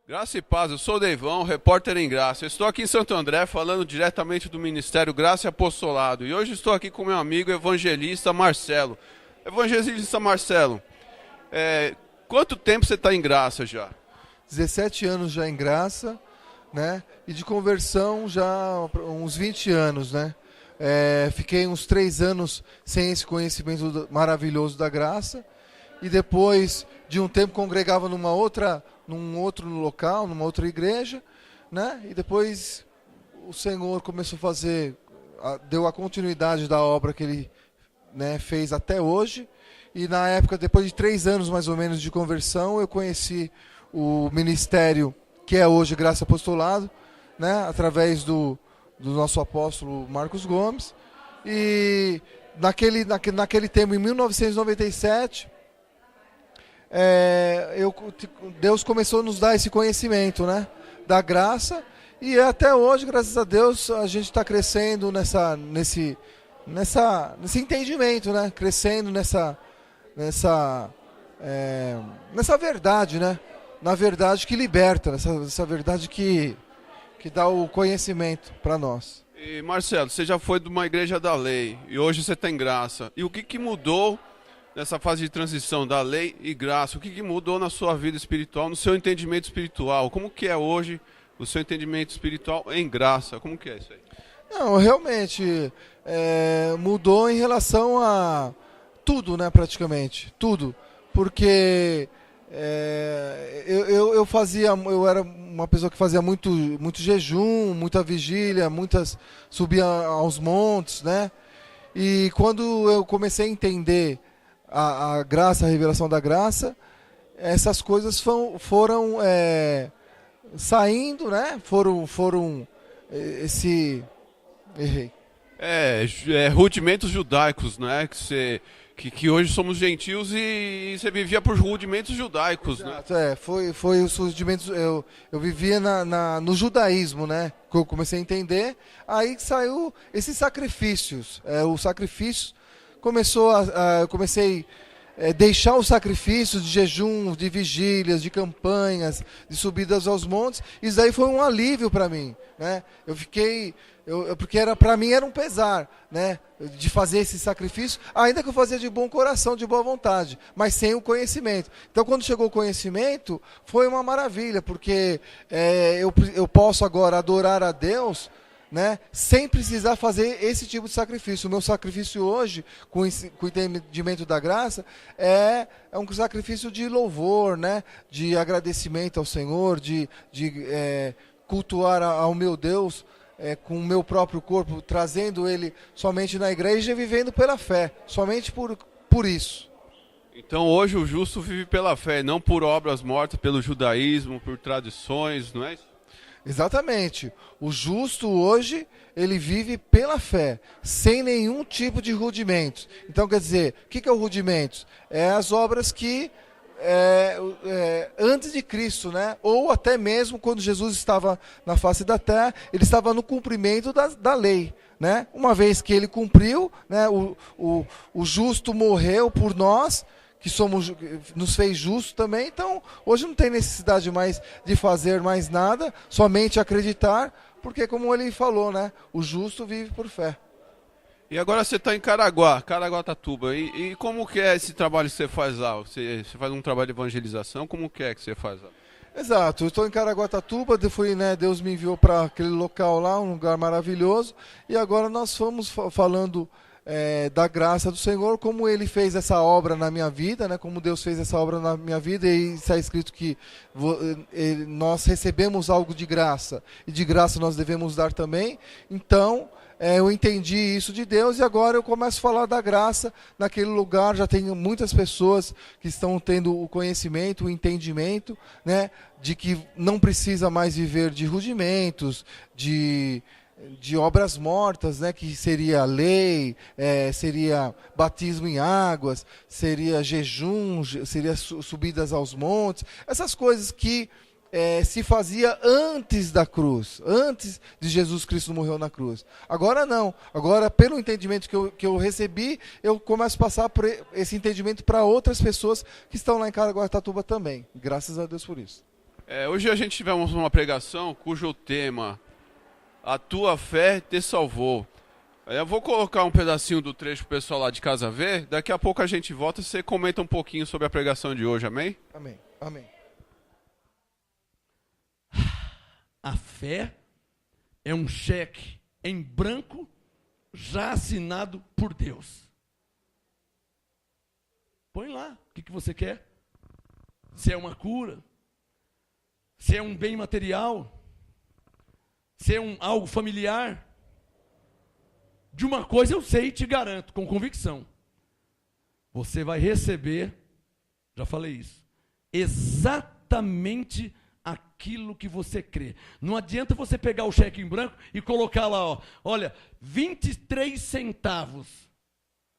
Graça e paz, eu sou o Deivão, repórter em Graça. Eu estou aqui em Santo André falando diretamente do Ministério Graça e Apostolado. E hoje estou aqui com meu amigo evangelista Marcelo. Evangelista Marcelo, quanto tempo você está em Graça já? 17 anos já em Graça, né? E de conversão já uns 20 anos, né? Fiquei uns 3 anos sem esse conhecimento maravilhoso da graça. E depois de um tempo congregava num outro local, numa outra igreja, né? E depois o Senhor começou a fazer, deu a continuidade da obra que Ele, né, fez até hoje. E na época, depois de 3 anos mais ou menos de conversão, eu conheci o ministério que é hoje Graça e Apostolado, né? Através do nosso apóstolo Marcos Gomes. E naquele tempo, em 1997... Deus começou a nos dar esse conhecimento, né, da graça, e até hoje, graças a Deus, a gente está crescendo nesse entendimento, né, crescendo nessa verdade, né, na verdade que liberta, nessa verdade que dá o conhecimento para nós. E Marcelo, você já foi de uma igreja da lei e hoje você está em Graça. E o que mudou nessa fase de transição da lei e graça? O que mudou na sua vida espiritual, no seu entendimento espiritual? Como que é hoje o seu entendimento espiritual em graça? Como que é isso aí? Não, realmente mudou em relação a tudo, né, praticamente, tudo. Porque eu era uma pessoa que fazia muito jejum, muita vigília, subia aos montes, né? E quando eu comecei a entender a graça, a revelação da graça, essas coisas foram saindo, né? Errei. Rudimentos judaicos, né? Que hoje somos gentios e você vivia por rudimentos judaicos, exato, né? Foi os rudimentos. Eu vivia no judaísmo, né? Que eu comecei a entender. Aí saiu esses sacrifícios. O sacrifício eu comecei a deixar os sacrifícios de jejum, de vigílias, de campanhas, de subidas aos montes. Isso daí foi um alívio para mim, né? Porque para mim era um pesar, né, de fazer esse sacrifício, ainda que eu fazia de bom coração, de boa vontade, mas sem o conhecimento. Então, quando chegou o conhecimento, foi uma maravilha, porque eu posso agora adorar a Deus, né, sem precisar fazer esse tipo de sacrifício. O meu sacrifício hoje, com o entendimento da graça, é um sacrifício de louvor, né, de agradecimento ao Senhor, de cultuar ao meu Deus, com o meu próprio corpo, trazendo ele somente na igreja e vivendo pela fé, somente por isso. Então hoje o justo vive pela fé, não por obras mortas, pelo judaísmo, por tradições, não é isso? Exatamente. O justo hoje, ele vive pela fé, sem nenhum tipo de rudimentos. Então, quer dizer, o que é o rudimentos? É as obras que antes de Cristo, né? Ou até mesmo quando Jesus estava na face da terra, ele estava no cumprimento da lei, né? Uma vez que ele cumpriu, né? O justo morreu por nós, que nos fez justos também. Então hoje não tem necessidade mais de fazer mais nada, somente acreditar, porque como ele falou, né? O justo vive por fé. E agora você está em Caraguatatuba. E como que é esse trabalho que você faz lá? Você faz um trabalho de evangelização, como que é que você faz lá? Exato, eu estou em Caraguatatuba, Deus me enviou para aquele local lá, um lugar maravilhoso, e agora nós fomos falando da graça do Senhor, como Ele fez essa obra na minha vida, né? Como Deus fez essa obra na minha vida, e está escrito que nós recebemos algo de graça, e de graça nós devemos dar também. Então, eu entendi isso de Deus e agora eu começo a falar da graça naquele lugar. Já tenho muitas pessoas que estão tendo o conhecimento, o entendimento, né, de que não precisa mais viver de rudimentos, de obras mortas, né, que seria lei, seria batismo em águas, seria jejum, seria subidas aos montes, essas coisas que se fazia antes da cruz, antes de Jesus Cristo morrer na cruz. Agora não, agora pelo entendimento que eu recebi, eu começo a passar por esse entendimento para outras pessoas que estão lá em Caraguatatuba também, graças a Deus por isso. Hoje a gente tivemos uma pregação cujo tema, a tua fé te salvou. Eu vou colocar um pedacinho do trecho para o pessoal lá de casa ver, daqui a pouco a gente volta e você comenta um pouquinho sobre a pregação de hoje, amém? Amém. Amém. A fé é um cheque em branco já assinado por Deus. Põe lá, o que você quer? Se é uma cura, se é um bem material, se é algo familiar. De uma coisa eu sei e te garanto, com convicção. Você vai receber, já falei isso, exatamente aquilo que você crê. Não adianta você pegar o cheque em branco e colocar lá, ó, olha, 23 centavos.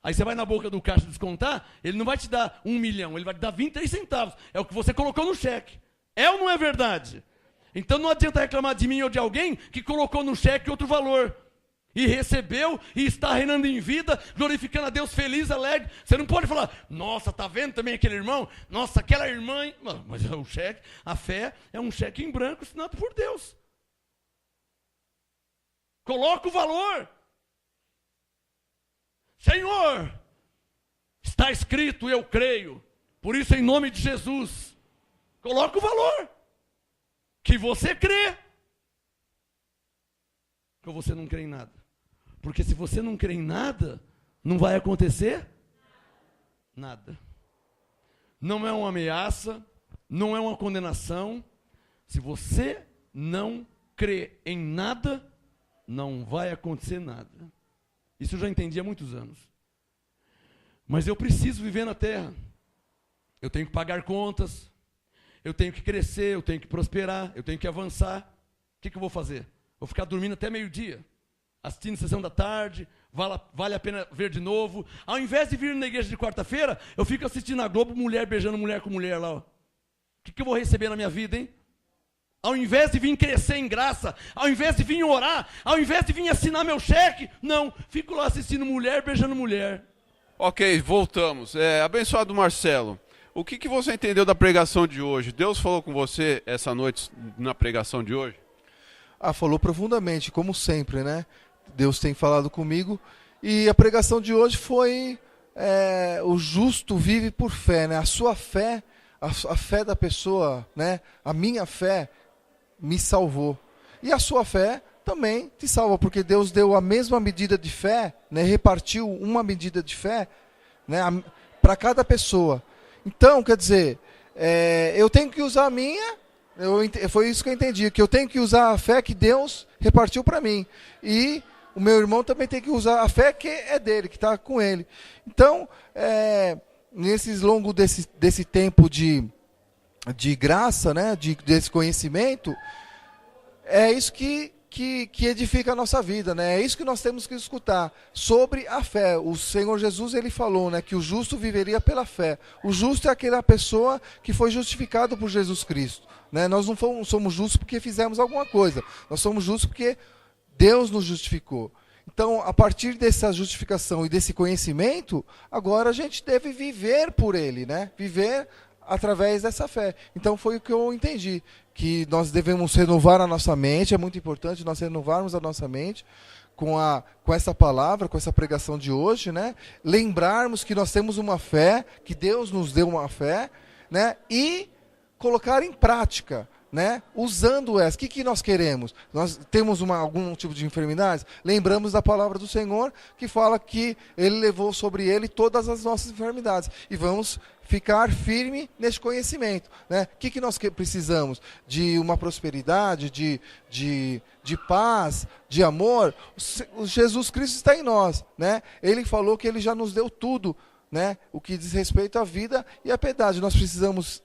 Aí você vai na boca do caixa descontar, ele não vai te dar 1 milhão, ele vai te dar 23 centavos. É o que você colocou no cheque. É ou não é verdade? Então não adianta reclamar de mim ou de alguém que colocou no cheque outro valor. E recebeu e está reinando em vida, glorificando a Deus feliz, alegre. Você não pode falar, nossa, tá vendo também aquele irmão? Nossa, aquela irmã. Não, mas é um cheque, a fé é um cheque em branco assinado por Deus. Coloca o valor. Senhor, está escrito, eu creio. Por isso, em nome de Jesus, coloca o valor que você crê. Ou você não crê em nada. Porque se você não crê em nada, não vai acontecer nada. Não é uma ameaça, não é uma condenação. Se você não crê em nada, não vai acontecer nada. Isso eu já entendi há muitos anos. Mas eu preciso viver na terra. Eu tenho que pagar contas, eu tenho que crescer, eu tenho que prosperar, eu tenho que avançar. O que eu vou fazer? Vou ficar dormindo até meio-dia, assistindo sessão da tarde, vale a pena ver de novo. Ao invés de vir na igreja de quarta-feira, eu fico assistindo a Globo, mulher beijando mulher com mulher lá. Ó. O que eu vou receber na minha vida, hein? Ao invés de vir crescer em graça, ao invés de vir orar, ao invés de vir assinar meu cheque, não, fico lá assistindo mulher beijando mulher. Ok, voltamos. Abençoado Marcelo, o que você entendeu da pregação de hoje? Deus falou com você essa noite na pregação de hoje? Falou profundamente, como sempre, né? Deus tem falado comigo. E a pregação de hoje foi o justo vive por fé, né? A sua fé, a fé da pessoa, né? A minha fé me salvou. E a sua fé também te salva, porque Deus deu a mesma medida de fé, né? Repartiu uma medida de fé, né? Para cada pessoa. Então, quer dizer, eu tenho que usar a minha... foi isso que eu entendi, que eu tenho que usar a fé que Deus repartiu para mim. E o meu irmão também tem que usar a fé que é dele, que está com ele. Então, nesses longo desse tempo de graça, né, desse conhecimento, é isso que edifica a nossa vida, né? É isso que nós temos que escutar sobre a fé. O Senhor Jesus, ele falou, né, que o justo viveria pela fé. O justo é aquela pessoa que foi justificado por Jesus Cristo, né? Nós não somos justos porque fizemos alguma coisa. Nós somos justos porque Deus nos justificou. Então, a partir dessa justificação e desse conhecimento, agora a gente deve viver por ele, né? Viver através dessa fé. Então foi o que eu entendi, que nós devemos renovar a nossa mente, é muito importante nós renovarmos a nossa mente com essa palavra, com essa pregação de hoje, né? Lembrarmos que nós temos uma fé, que Deus nos deu uma fé, né? E colocar em prática, né? Usando essa. O que nós queremos? Nós temos algum tipo de enfermidade? Lembramos da palavra do Senhor, que fala que Ele levou sobre Ele todas as nossas enfermidades. E vamos ficar firme nesse conhecimento, né? O que nós precisamos? De uma prosperidade, de paz, de amor. O Jesus Cristo está em nós, né? Ele falou que Ele já nos deu tudo, né? O que diz respeito à vida e à piedade. Nós precisamos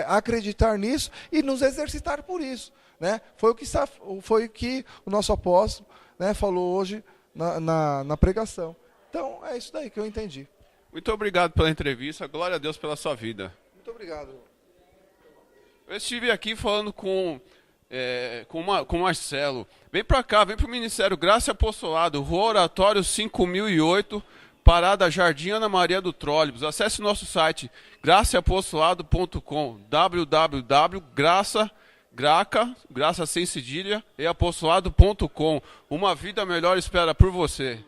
acreditar nisso e nos exercitar por isso, né? Foi o que o nosso apóstolo, né, falou hoje na pregação. Então é isso daí que eu entendi. Muito obrigado pela entrevista, glória a Deus pela sua vida. Muito obrigado. Eu estive aqui falando com o Marcelo. Vem para cá, vem para o Ministério Graça e Apostolado, Rua Oratório 5008, Parada Jardim Ana Maria do Trólebus. Acesse o nosso site graçaapostolado.com, www.graça Graca, graça sem cedilha, e apostolado.com. Uma vida melhor espera por você.